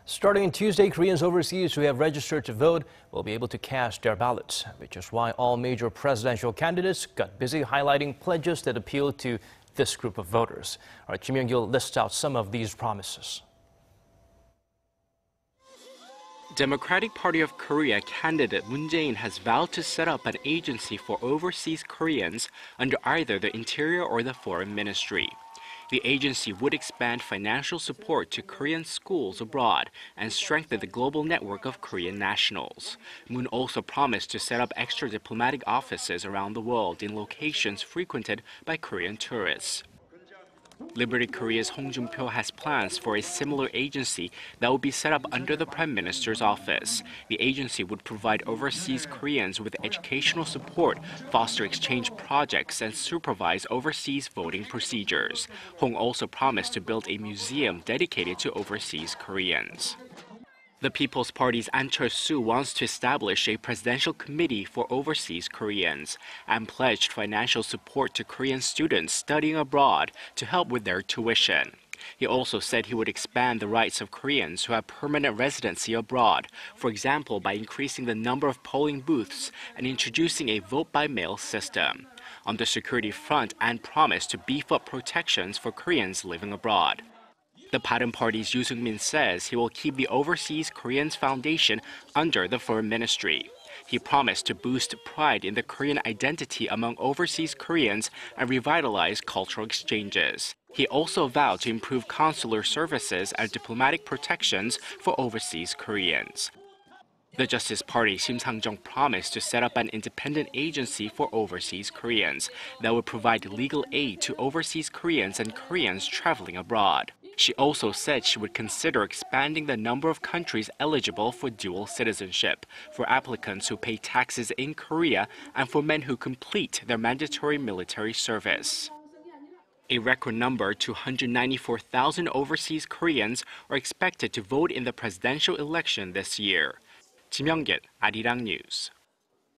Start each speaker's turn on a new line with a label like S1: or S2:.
S1: Starting Tuesday, Koreans overseas who have registered to vote will be able to cast their ballots, which is why all major presidential candidates got busy highlighting pledges that appeal to this group of voters. Our Ji Myung-kil lists out some of these promises.
S2: Democratic Party of Korea candidate Moon Jae-in has vowed to set up an agency for overseas Koreans under either the Interior or the Foreign Ministry. The agency would expand financial support to Korean schools abroad and strengthen the global network of Korean nationals. Moon also promised to set up extra diplomatic offices around the world in locations frequented by Korean tourists. Liberty Korea's Joon-pyo has plans for a similar agency that will be set up under the Prime Minister's office. The agency would provide overseas Koreans with educational support, foster exchange projects, and supervise overseas voting procedures. Hong also promised to build a museum dedicated to overseas Koreans. The People's Party's An Chol-soo wants to establish a presidential committee for overseas Koreans and pledged financial support to Korean students studying abroad to help with their tuition. He also said he would expand the rights of Koreans who have permanent residency abroad, for example by increasing the number of polling booths and introducing a vote-by-mail system. On the security front, An promised to beef up protections for Koreans living abroad. The Pareum Party's Yoo Seung-min says he will keep the Overseas Koreans Foundation under the Foreign Ministry. He promised to boost pride in the Korean identity among overseas Koreans and revitalize cultural exchanges. He also vowed to improve consular services and diplomatic protections for overseas Koreans. The Justice Party's Kim Sang-jung promised to set up an independent agency for overseas Koreans that would provide legal aid to overseas Koreans and Koreans traveling abroad. She also said she would consider expanding the number of countries eligible for dual citizenship, for applicants who pay taxes in Korea and for men who complete their mandatory military service. A record number, 294,000 overseas Koreans, are expected to vote in the presidential election this year. Ji Myung-kil, Arirang News.